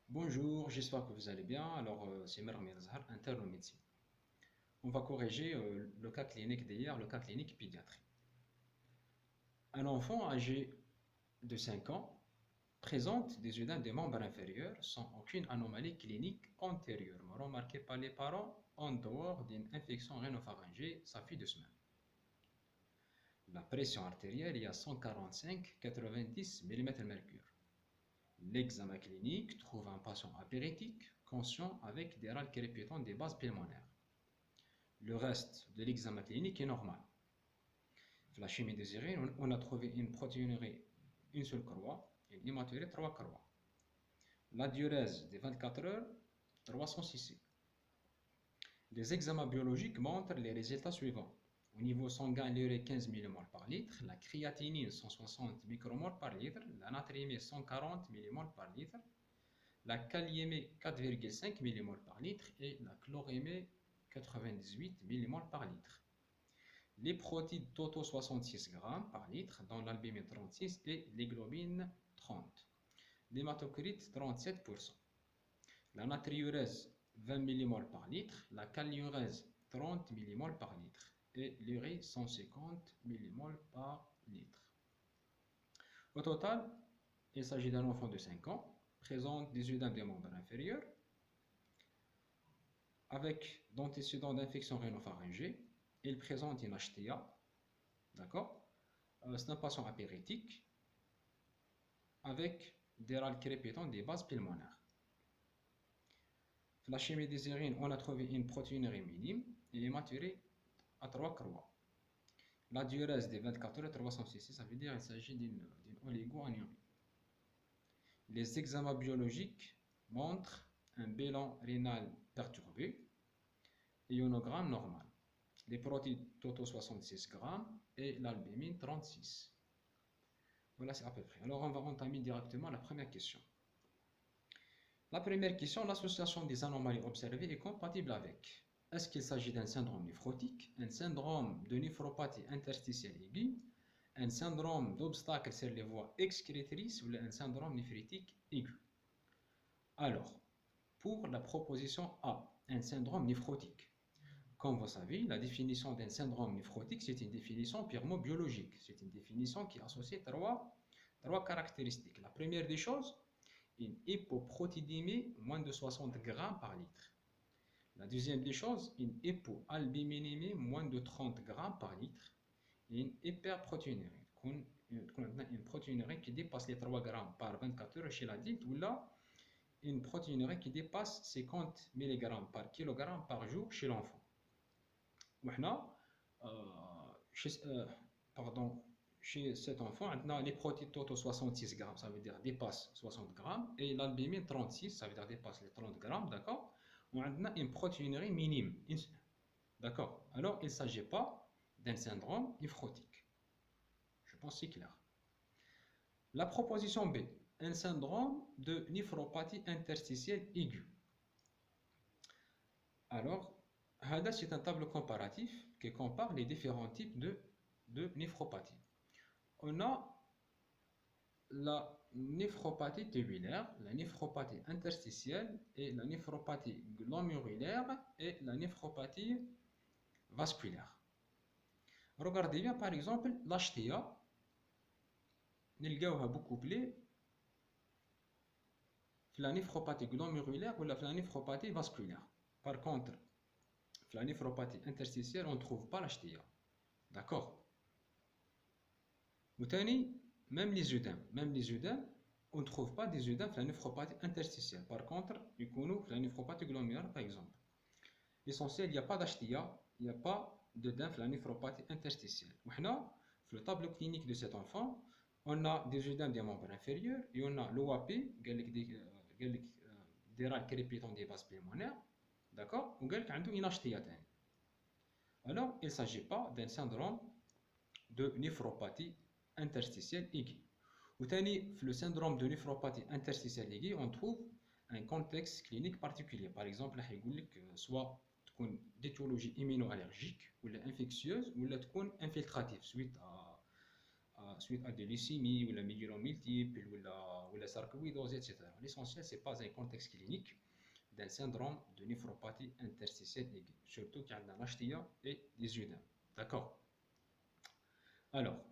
Bonjour, j'espère que vous allez bien. C'est Mermi Azhar, interne en médecine. On va corriger le cas clinique d'hier, le cas clinique pédiatrie. Un enfant âgé de 5 ans présente des œdèmes des membres inférieurs sans aucune anomalie clinique antérieurement remarquée par les parents en dehors d'une infection rhinopharyngée, ça fait 2 semaines. La pression artérielle est à 145-90 mm/mercure. L'examen clinique trouve un patient apéritique, conscient avec des râles crépitants des bases pulmonaires. Le reste de l'examen clinique est normal. La chimie désirée, on a trouvé une protéinurie, une seule croix, et une hématurie, 3 croix. La diurèse des 24 heures, 306 C. Les examens biologiques montrent les résultats suivants. Au niveau sanguin, l'urée 15 mmol par litre, la créatinine 160 micromol par litre, la natriémie 140 mmol par litre, la kaliémie 4,5 mmol par litre et la chlorémie 98 mmol par litre. Les protides totaux 66 grammes par litre, dont l'albumine 36 et les globines 30. L'hématocrite 37%. La natriurèse 20 mmol par litre, la kaliurèse 30 mmol par litre et l'urée 150 mmol par litre. Au total, il s'agit d'un enfant de 5 ans, présente des œdèmes des membres inférieurs, avec d'antécédents d'infection rhinopharyngée. Il présente une HTA, d'accord. C'est un patient apéritique avec des râles crépitants des bases pulmonaires. La chimie des urines, on a trouvé une protéinurie minime et hématurie à 3 croix. La diurèse des 24 heures, 366, ça veut dire qu'il s'agit d'une oligo-anémie. Les examens biologiques montrent un bilan rénal perturbé et ionogramme normal. Les protides totaux 66 grammes et l'albumine 36. Voilà, c'est à peu près. Alors, on va entamer directement la première question. La première question, l'association des anomalies observées est compatible avec. Est-ce qu'il s'agit d'un syndrome néphrotique, un syndrome de néphropathie interstitielle aiguë, un syndrome d'obstacle sur les voies excrétrices ou un syndrome néphritique aigu? Alors, pour la proposition A, un syndrome néphrotique. Comme vous savez, la définition d'un syndrome néphrotique, c'est une définition purement biologique. C'est une définition qui associe trois caractéristiques. La première des choses, une hypoprotidémie moins de 60 grammes par litre. La deuxième des choses, une hypoalbuminémie moins de 30 grammes par litre. Et une hyperprotéinurie. Une protéinurie qui dépasse les 3 grammes par 24 heures chez l'adulte, ou là, une protéinurie qui dépasse 50 mg par kilogramme par jour chez l'enfant. وحنا chez cet enfant, on a les protides totaux 66 grammes, ça veut dire dépasse 60 grammes, et l'albumine 36, ça veut dire dépasse les 30 grammes, d'accord. On a une protéinurie minime, d'accord. Alors, il ne s'agit pas d'un syndrome néphrotique. Je pense que c'est clair. La proposition B, un syndrome de néphropathie interstitielle aiguë. Alors, c'est un tableau comparatif qui compare les différents types de néphropathie. On a la néphropathie tubulaire, la néphropathie interstitielle et la néphropathie glomérulaire et la néphropathie vasculaire. Regardez bien par exemple l'HTA, نلقاوها beaucoup plus في la néphropathie glomérulaire ou la néphropathie vasculaire. Par contre, la néphropathie interstitielle, on ne trouve pas l'HTA. D'accord. Même les œdèmes, on ne trouve pas des œdèmes dans la néphropathie interstitielle. Par contre, il y a la néphropathie glomérulaire, par exemple. L'essentiel, il n'y a pas d'HTA, il n'y a pas d'œdème dans la néphropathie interstitielle. Maintenant, dans le tableau clinique de cet enfant, on a des œdèmes des membres inférieurs et on a l'OAP, des râles crépitants des bases pulmonaires, d'accord, ou une HTA. Alors, il ne s'agit pas d'un syndrome de néphropathie interstitielle aiguë. Ou le syndrome de néphropathie interstitielle aiguë, on trouve un contexte clinique particulier. Par exemple, soit d'étiologie immunoallergique ou infectieuse ou infiltrative suite suite à des leucémies ou la myélome multiple ou la sarcoïdose, etc. L'essentiel, ce n'est pas un contexte clinique d'un syndrome de néphropathie interstitielle aiguë, surtout qu'il y a de l'HTA et des œdèmes. D'accord. Alors,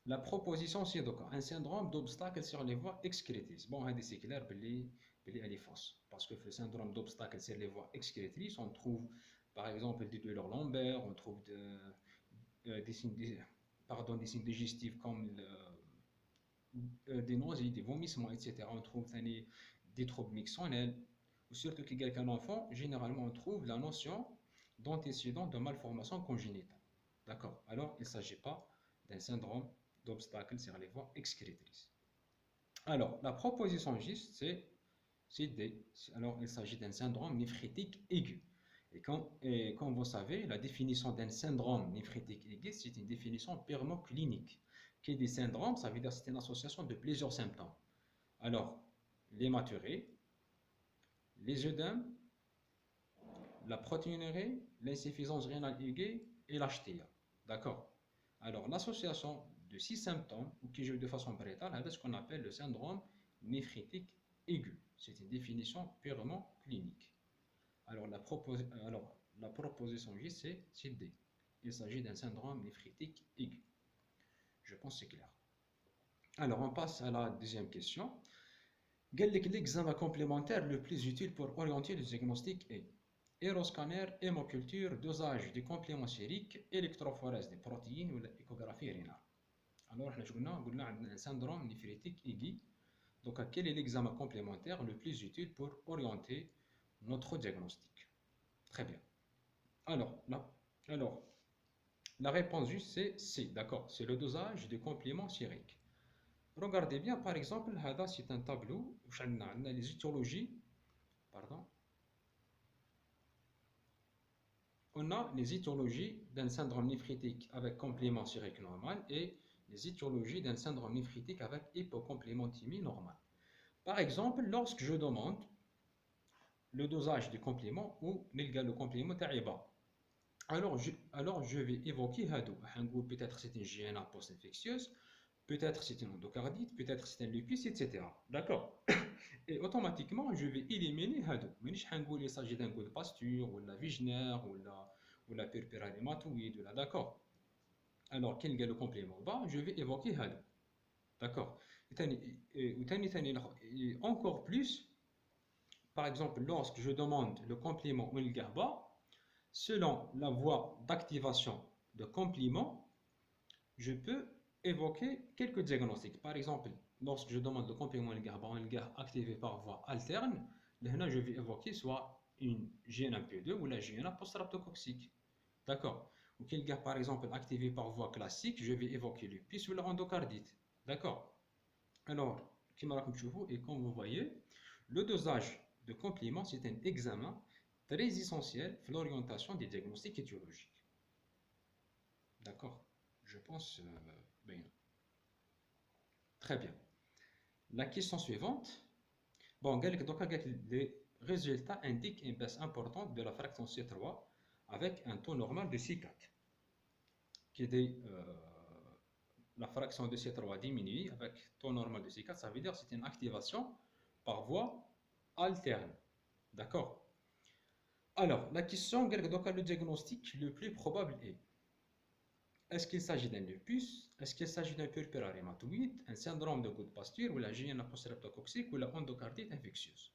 la proposition, c'est donc un syndrome d'obstacle sur les voies excrétrices. Bon, c'est clair, elle est fausse. Parce que le syndrome d'obstacle sur les voies excrétrices, on trouve par exemple des douleurs lombaires, on trouve des signes, des signes digestifs comme des nausées, des vomissements, etc. On trouve des troubles mixtionnels. Surtout qu'il y a qu'un enfant, généralement on trouve la notion d'antécédent de malformation congénitale. D'accord. Alors, il ne s'agit pas d'un syndrome d'obstacle sur les voies excrétrices. Alors, la proposition juste, c'est D. Alors, il s'agit d'un syndrome néphritique aigu. Et comme vous savez, la définition d'un syndrome néphritique aigu, c'est une définition purement clinique. Qui dit syndrome, ça veut dire que c'est une association de plusieurs symptômes. Alors, l'hématurie, les œdèmes, la protéinurie, l'insuffisance rénale aiguë et l'HTA. D'accord. Alors, l'association de 6 symptômes, ou qui jouent de façon brétale, c'est ce qu'on appelle le syndrome néphritique aigu. C'est une définition purement clinique. Alors, la proposition J, c'est D. Il s'agit d'un syndrome néphritique aigu. Je pense que c'est clair. Alors, on passe à la deuxième question. Quel est l'examen complémentaire le plus utile pour orienter le diagnostic est aéroscanner, hémoculture, dosage du complément sérique, électrophorèse des protéines ou l'échographie rénale. Alors, on a un syndrome néphritique aigu. Donc, quel est l'examen complémentaire le plus utile pour orienter notre diagnostic? Très bien. Alors, la réponse juste c'est C, d'accord, c'est le dosage du complément sérique. Regardez bien, par exemple, c'est un tableau où on a les étiologies, pardon, on a les étiologies d'un syndrome néphritique avec complément sérique normal et les étiologies d'un syndrome néphritique avec hypocomplémentémie normale. Par exemple, lorsque je demande le dosage du complément ou le complément taïba, alors je vais évoquer Hadou. Peut-être c'est une GNA post-infectieuse, peut-être c'est une endocardite, peut-être c'est un lupus, etc. D'accord. Et automatiquement, je vais éliminer Hadou. Mais il s'agit d'un goût de pasture, ou de la Wegener, ou la purpura rhématoïde, d'accord. Alors, quel est le complément? Je vais évoquer Hadou. D'accord. Et encore plus, par exemple, lorsque je demande le complément ou le GABA, selon la voie d'activation de complément, je peux évoquer quelques diagnostics. Par exemple, lorsque je demande le complément ou le GABA activé par voie alterne, là, je vais évoquer soit une GNAP2 ou la GNA post-streptococcique. D'accord. Ou quel gars, par exemple, activé par voie classique, je vais évoquer le PIS ou l'endocardite. D'accord. Alors, et comme vous voyez, le dosage de complément, c'est un examen très essentiel pour l'orientation des diagnostics étiologiques. D'accord. Je pense bien. Très bien. La question suivante. Bon, les résultats indiquent une baisse importante de la fraction C3 avec un taux normal de C4. Qui est la fraction de C3 diminue avec taux normal de C4, ça veut dire que c'est une activation par voie alterne. D'accord. Alors, la question, le diagnostic le plus probable est-ce qu'il s'agit d'un lupus, est-ce qu'il s'agit d'un purpura rhématoïde, un syndrome de goutte pasture, ou la GNA post-streptococcique, ou la endocardite infectieuse?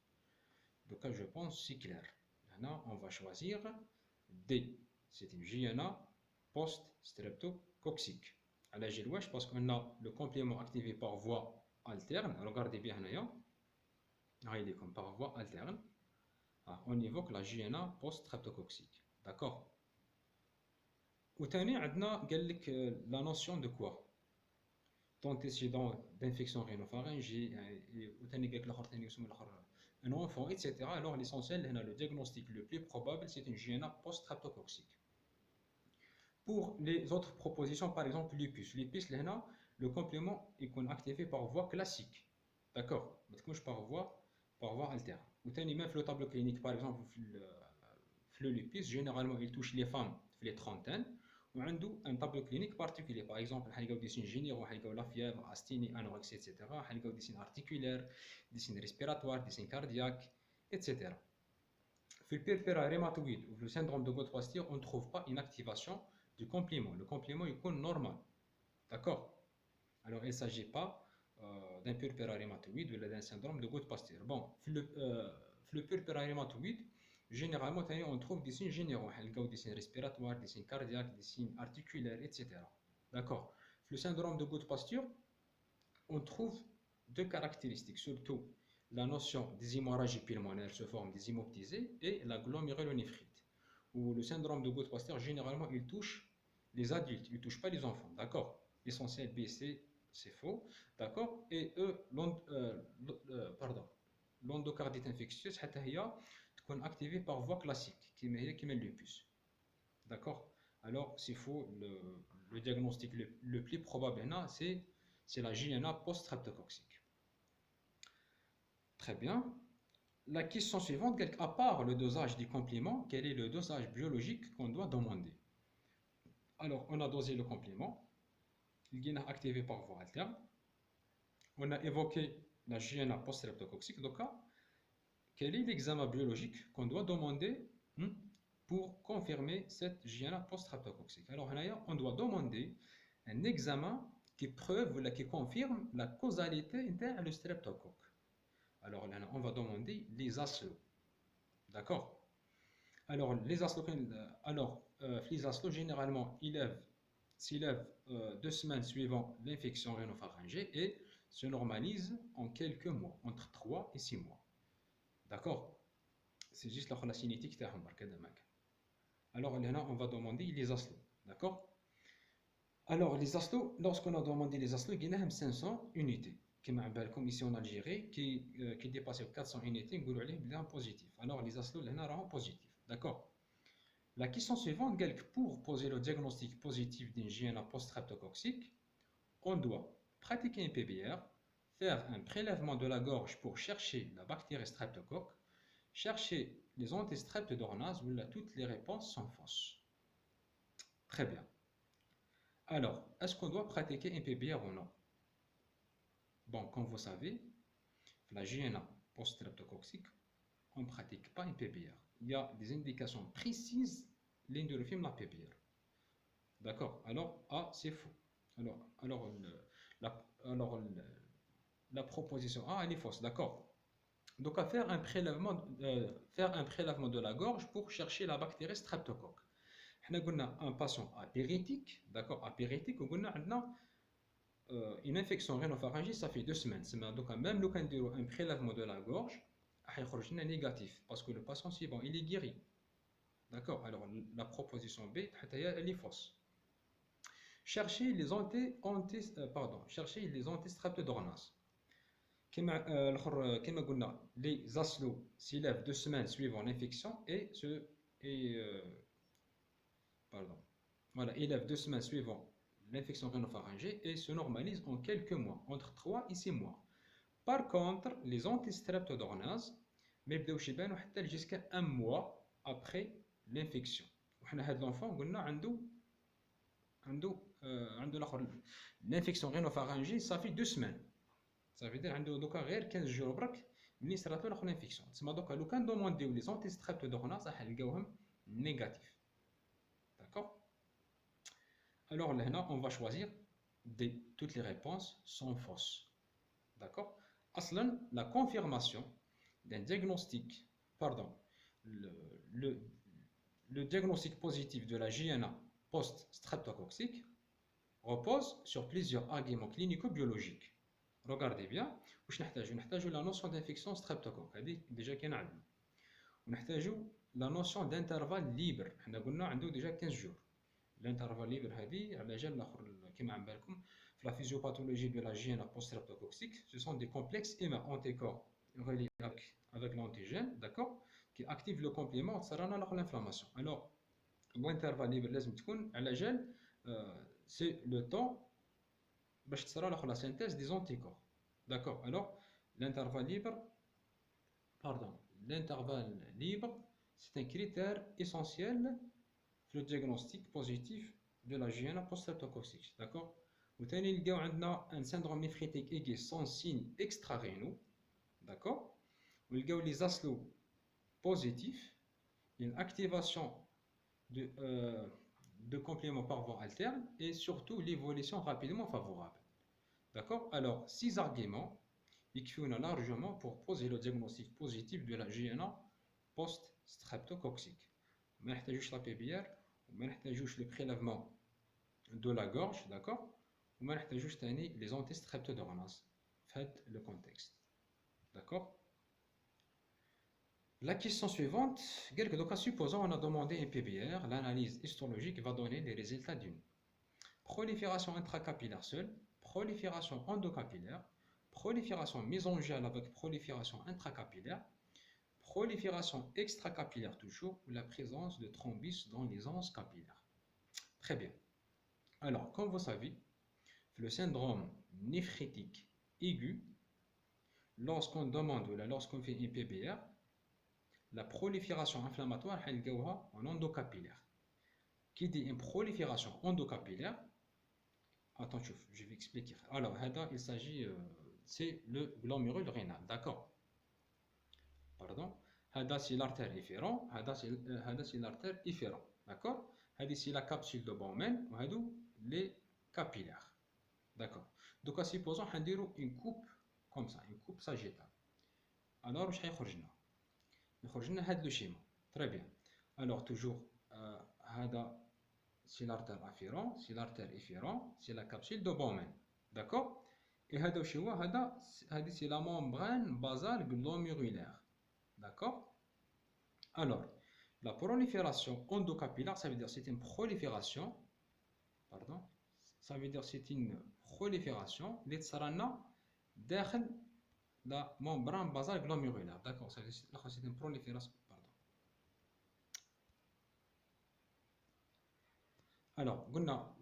Donc, je pense c'est clair. Maintenant, on va choisir D. C'est une GNA post-streptococcique. À la GLWH, parce qu'on a le complément activé par voie alterne. Regardez bien, il est comme par voie alterne. On évoque la GNA post-streptococcique. D'accord. وثاني عندنا قال لك la notion de quoi d'antécédent d'infection rhinopharyngée وثاني قال لك الاخر ثاني يسمى الاخر un enfant etc. Alors l'essentiel هنا le diagnostic le plus probable c'est une GNA post-streptococcique. Pour les autres propositions, par exemple lupus هنا le complément est activé par voie classique. D'accord. ما تكونش par voie alterne. وثاني même le tableau clinique par exemple le lupus généralement il touche les femmes les trentaines. وعنده un tableau clinique particulier. Par exemple, حنلقاو des signes généraux, حنلقاو la fièvre, asthénie, anorexie, etc. حنلقاو des signes articulaires, des signes respiratoires, des signes cardiaques, etc. Dans le purpura rhématoïde ou le syndrome de Gauth-Pasteur, on ne trouve pas une activation du complément. Le complément est normal. D'accord? Alors, il ne s'agit pas d'un purpura rhématoïde ou d'un syndrome de Gauth-Pasteur. Bon, le purpura rhématoïde, généralement, on trouve des signes généraux. Des signes respiratoires, des signes cardiaques, des signes articulaires, etc. D'accord? Le syndrome de Gauth-Pasteur, on trouve deux caractéristiques, surtout la notion des hémorragies pulmonaires sous forme des hémoptysés et la glomérulonéphrite. Où le syndrome de Gauth-Pasteur, généralement, il touche les adultes, il ne touche pas les enfants. D'accord? L'essentiel B, c'est faux. D'accord? Et l'endocardite infectieuse, elle est activée par voie classique, qui est le lupus. D'accord? Alors, c'est faux. Le diagnostic le plus probable, c'est la JNA post-streptococcique. Très bien. La question suivante, à part le dosage du complément, quel est le dosage biologique qu'on doit demander? Alors, on a dosé le complément, il est activé par voie alterne. On a évoqué la JNA post-streptococcique. Donc, quel est l'examen biologique qu'on doit demander pour confirmer cette JNA post-streptococcique? Alors, on doit demander un examen qui prouve ou qui confirme la causalité entre le streptocoque. Alors là, on va demander les aslos. D'accord? Alors, les aslos, les aslos généralement, s'élèvent 2 semaines suivant l'infection rhinopharyngée et se normalisent en quelques mois, entre 3 et 6 mois. D'accord? C'est juste la cinétique de alors là, on va demander les aslos. D'accord? Alors, les aslos, lorsqu'on a demandé les aslos, il y a 500 unités. Comme ici en Algérie, qui dépasse 400 unités, on a bien positif. Alors, les aslos, là, sont positifs. D'accord? La question suivante, pour poser le diagnostic positif d'une JNA post-streptococcique, on doit pratiquer un PBR, faire un prélèvement de la gorge pour chercher la bactérie streptocoque, chercher les antistreptes d'ornase où là, toutes les réponses sont fausses. Très bien. Alors, est-ce qu'on doit pratiquer un PBR ou non? Bon, comme vous savez, la JNA post-streptococcique, on ne pratique pas un PBR. Il y a des indications précises l'endurofilm la PBR. D'accord? Alors, A, c'est faux. La proposition A, elle est fausse. D'accord? Donc, à faire un prélèvement de la gorge pour chercher la bactérie streptocoque. On a un patient apéritique, d'accord? Apéritique, on a une infection rhinopharyngée, ça fait 2 semaines. Donc, même le cas un prélèvement de la gorge, il est négatif parce que le patient, c'est bon, il est guéri. D'accord? Alors, la proposition B, elle est fausse. Cherchez les antistreptes d'ornase. Comme les aslos s'élèvent 2 semaines suivant l'infection élèvent 2 semaines suivant l'infection rhinopharyngée et se normalisent en quelques mois, entre 3 et 6 mois. Par contre, les antistreptes d'ornase jusqu'à 1 mois après l'infection. L'enfant l'infection rhinopharyngée, ça fait 2 semaines. Ça veut dire qu'il y a 15 jours de l'infection. Donc, quand on demande les antistreptes d'ornase, ils sont négatifs. D'accord? Alors là, on va choisir toutes les réponses sont fausses. D'accord? La confirmation d'un diagnostic, le diagnostic positif de la JNA post-streptococcique repose sur plusieurs arguments clinico-biologiques. Regardez bien, nous la notion d'infection streptocoque, déjà qu'on a. La notion d'intervalle libre, nous avons déjà 15 jours. L'intervalle libre, la physiopathologie de la JNA post-streptococcique, ce sont des complexes humains anticorps reliés avec l'antigène, d'accord, qui activent le complément de l'inflammation. Alors, l'intervalle libre, c'est le temps pour la synthèse des anticorps. D'accord? Alors, l'intervalle libre, c'est un critère essentiel pour le diagnostic positif de la JNA post-streptococcique. D'accord. وثاني نلقاو عندنا un syndrome néphritique aigu sans signes extra-rénaux. D'accord. ونلقاو les aslos positifs, une activation de compléments par voie alterne et surtout l'évolution rapidement favorable. D'accord. Alors, 6 arguments qui suffisent largement pour poser le diagnostic positif de la JNA post-streptococcique. ما نحتاجوش لا PBR وما نحتاجوش le prélèvement de la gorge, d'accord. وما نحتاجوش ثاني les antistreptodornas. Faites le contexte. D'accord. La question suivante, quelques cas supposons on a demandé un PBR, l'analyse histologique va donner les résultats d'une prolifération intracapillaire seule, prolifération endocapillaire, prolifération mésangère avec prolifération intracapillaire, prolifération extracapillaire toujours, ou la présence de thrombus dans les anses capillaires. Très bien. Alors, comme vous savez, le syndrome néphritique aigu, lorsqu'on demande ou lorsqu'on fait une PBR, la prolifération inflammatoire elle en endocapillaire. Qui dit une prolifération endocapillaire, attends, je vais expliquer. Alors, il s'agit, c'est le glomérule rénal, d'accord. Pardon. C'est l'artère efférent, c'est l'artère efférent, d'accord. C'est la capsule de Bowman, les capillaires, d'accord. Donc, supposons qu'on a une coupe comme ça, une coupe sagittale. Alors, je vais يخرج le schéma. Très bien. Alors toujours c'est l'artère afférent, c'est l'artère efférent, c'est la capsule de Bowman. D'accord. Et c'est la membrane basale glomérulaire. D'accord. Alors, la prolifération endocapillaire, ça veut dire c'est une prolifération, pardon, ça veut dire c'est une prolifération اللي تصرالنا داخل la membrane basale glomérulaire. D'accord, c'est une prolifération. Pardon. Alors,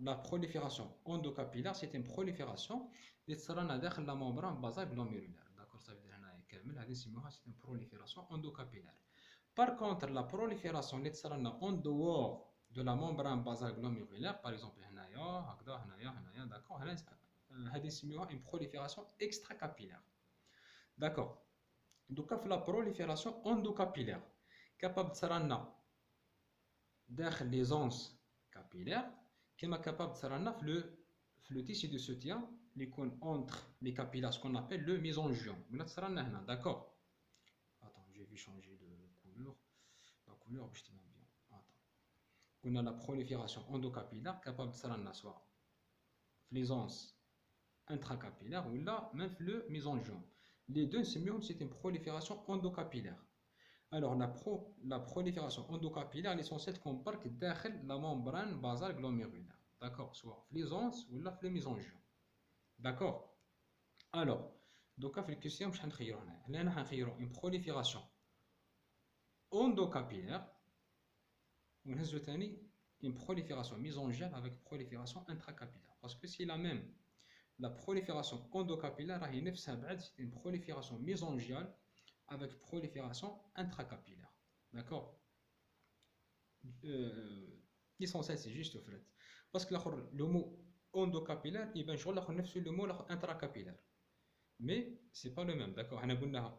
la prolifération endocapillaire, c'est une prolifération qui se trouve dans la membrane basale glomérulaire. D'accord, ça veut dire que c'est une prolifération endocapillaire. Par contre, la prolifération qui se trouve en dehors de la membrane basale glomérulaire, par exemple, d'accord, c'est une prolifération extracapillaire. D'accord. Donc, la prolifération endocapillaire, capable de s'arrêter dans les anses capillaires, qui est capable de s'arrêter le tissu de soutien, entre les capillaires, ce qu'on appelle le mésangium. D'accord. Attends, je vais changer de couleur. La couleur, je bien. Attends. On a la prolifération endocapillaire, capable de s'arrêter soit les anses intracapillaires ou là, même le mésangium. Les deux, c'est une prolifération endocapillaire. Alors, la prolifération endocapillaire, l'essentiel comporte derrière la membrane basale glomérulaire. D'accord. Soit les anses ou là, le mésangium. D'accord. Alors, donc, la question, je vais une prolifération endocapillaire. On a une prolifération mésangiale avec prolifération intracapillaire. Parce que c'est la même. La prolifération endocapillaire, c'est une prolifération mésangiale avec prolifération intracapillaire. D'accord. L'essentiel, c'est juste au fait. Parce que le mot endocapillaire, il est le mot intracapillaire. Mais ce n'est pas le même. D'accord.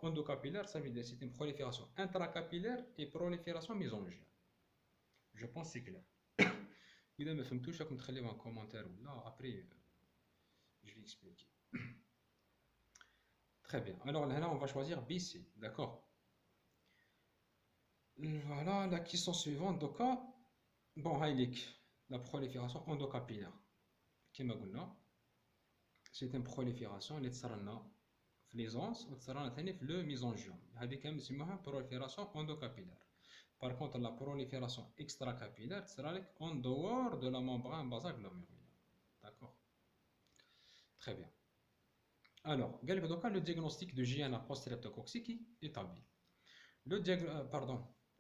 Endocapillaire, ça veut dire c'est une prolifération intracapillaire et prolifération mésangiale. Je pense que c'est clair. Si vous ne me touchez pas, vous un commentaire ou là, après. Je vais expliquer. Très bien. Alors là, on va choisir BC. D'accord. Voilà la question suivante. Donc, bon, la prolifération endocapillaire. C'est une prolifération qui est les anses et le mésangium. C'est une prolifération endocapillaire. Par contre, la prolifération extracapillaire sera en dehors de la membrane basale glomérulaire. D'accord. Très bien. Alors, le diagnostic de JNA post-streptococcique est établi.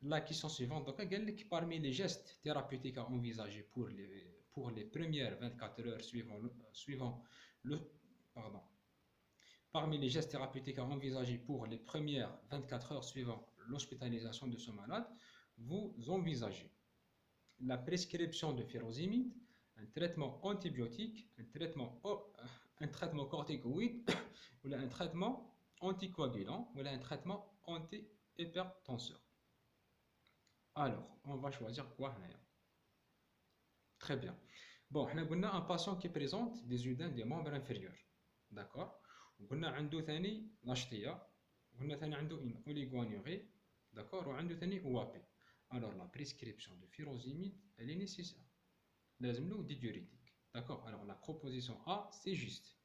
La question suivante, donc, parmi les gestes thérapeutiques à envisager pour les premières 24 heures parmi les gestes thérapeutiques à envisager pour les premières 24 heures suivant l'hospitalisation de ce malade, vous envisagez la prescription de furosémide, un traitement antibiotique, un traitement corticoïde, ou un traitement anticoagulant, ou un traitement anti-hypertenseur. Alors, on va choisir quoi? Très bien. Bon, on a un patient qui présente des œdèmes des membres inférieurs. D'accord? On a عنده ثاني نشطية. On a ثاني عنده une oligoanurie. D'accord? Et عنده ثاني OAP. Alors, la prescription de furosemide, elle est nécessaire. لازم له des diurétiques. D'accord? Alors, la proposition A, c'est juste.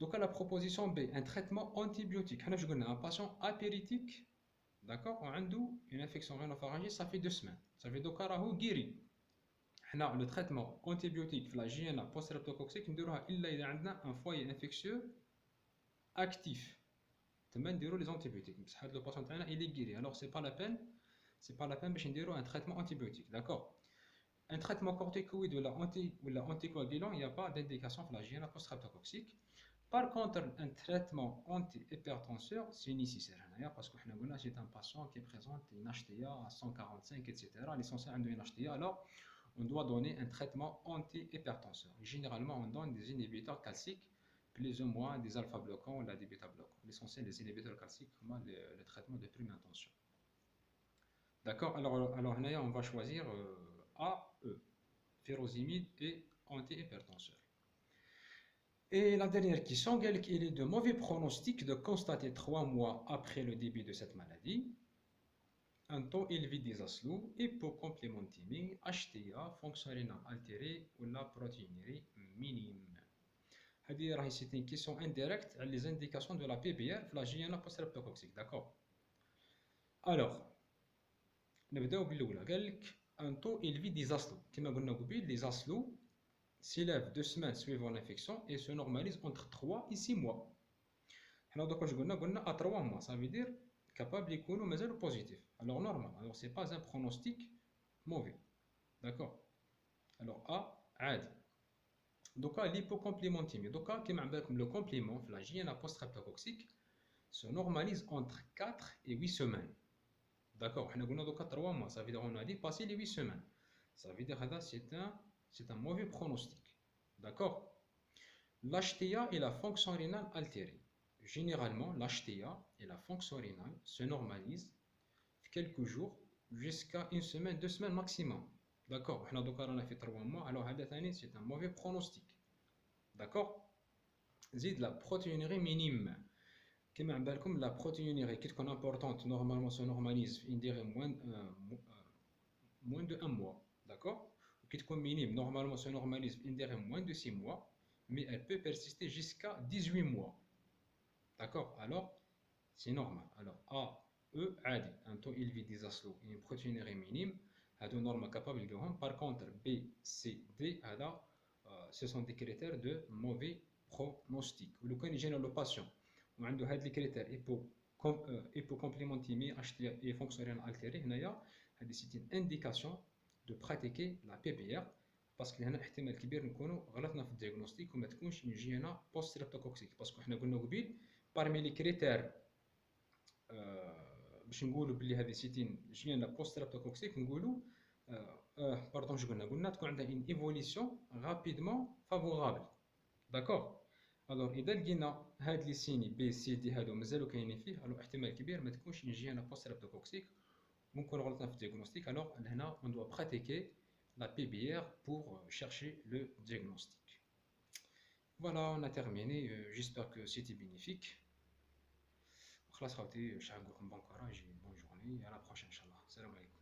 Donc, à la proposition B, un traitement antibiotique. On a un patient apéritique. D'accord? On a une infection rhinopharyngée, ça fait 2 semaines. Ça fait donc راهو guéri. Le traitement antibiotique في الجينا post-streptococcique نديروها الا اذا عندنا un foyer infectieux actif. تما نديرو les antibiotiques. بصح هاد لو باسون تاعنا il est guéri. Alors c'est pas la peine باش نديرو un traitement antibiotique. D'accord? Un traitement corticoïde ou anticoagulant, il n'y a pas d'indication pour la hygiène post-streptococcique. Par contre, un traitement anti-hypertenseur, c'est nécessaire. Parce que c'est un patient qui présente une HTA à 145, etc. L'essentiel de une HTA, alors on doit donner un traitement anti-hypertenseur. Généralement, on donne des inhibiteurs calciques, plus ou moins des alpha-bloquants ou des bêta-bloquants. L'essentiel des inhibiteurs calciques, comme le traitement de première intention. D'accord? Alors là, on va choisir A, E, furosemide et anti-hypertenseur. Et la dernière question, il est de mauvais pronostic de constater 3 mois après le début de cette maladie un taux élevé d'isoslo, hypocomplémentémie, HTA, fonction rénale altérée ou la protéinurie minime. C'est une question indirecte à les indications de la PBR, flagyena post-streptococcique. D'accord? Alors, نبداو بالأولى. قالك un taux élevé d'isoslo. كما قلنا قبيل, les isoslo s'élèvent 2 semaines suivant l'infection et se normalisent entre 3 et 6 mois. Alors, donc, قلنا à 3 mois, ça veut dire capable يكونوا مازالوا positif. Alors normal. Alors c'est pas un pronostic mauvais. D'accord? Alors A, عادي. Donc l'hypocomplémentémie. Donc comme le complément, la hygiène post-streptococcique se normalise entre 4 et 8 semaines. D'accord? On a dit 3 mois. Ça veut dire on a dit passer les 8 semaines. Ça veut dire que c'est un mauvais pronostic. D'accord? L'HTA et la fonction rénale altérée. Généralement, l'HTA et la fonction rénale se normalisent quelques jours jusqu'à 1 semaine, 2 semaines maximum. D'accord? On a fait 3 mois, alors c'est un mauvais pronostic. D'accord? Zid la protéinurie minime. Comme la protéinurie qui est importante, normalement se normalise moins de 1 mois. D'accord? Qui est minime, normalement se normalise moins de 6 mois, mais elle peut persister jusqu'à 18 mois. D'accord? Alors, c'est normal. Alors, A, E, عادي, un taux élevé d'isoslo et une protéinurie minime, هادو normes capables de. Par contre, B, C, D, ce sont des critères de mauvais pronostic. Ou quand il gêne le patient, on a les critères hypocomplémentémie, HTA et fonction rénale altérée, c'est une indication de pratiquer la PBR parce qu'il y a un احتمال كبير نكونوا غلطنا في الديagnostic وما تكونش une hygiène post-streptococcique parce que حنا قلنا قبيل parmi les critères باش نقولوا بلي هذه سيتين جينا بوست ستريبتوكوكسيك نقولوا باردون قلنا تكون عندها ان ايفوليسيون رابيدمون فافورابل. داكوغ؟ الوغ اذا لقينا هاد لي سيني بي سي دي هادو مازالوا كاينين فيه الوغ احتمال كبير ما تكونش جينا بوست ستريبتوكوكسيك ممكن غلطنا في الديagnostic. الوغ هنا on doit pratiquer la PBR pour chercher le diagnostic. Voilà, on a terminé. J'espère que c'était bénéfique. خلاص خوتي، شحال نقول لكم بون كوراج، بون جورني، على بروشين ان شاء الله. السلام عليكم.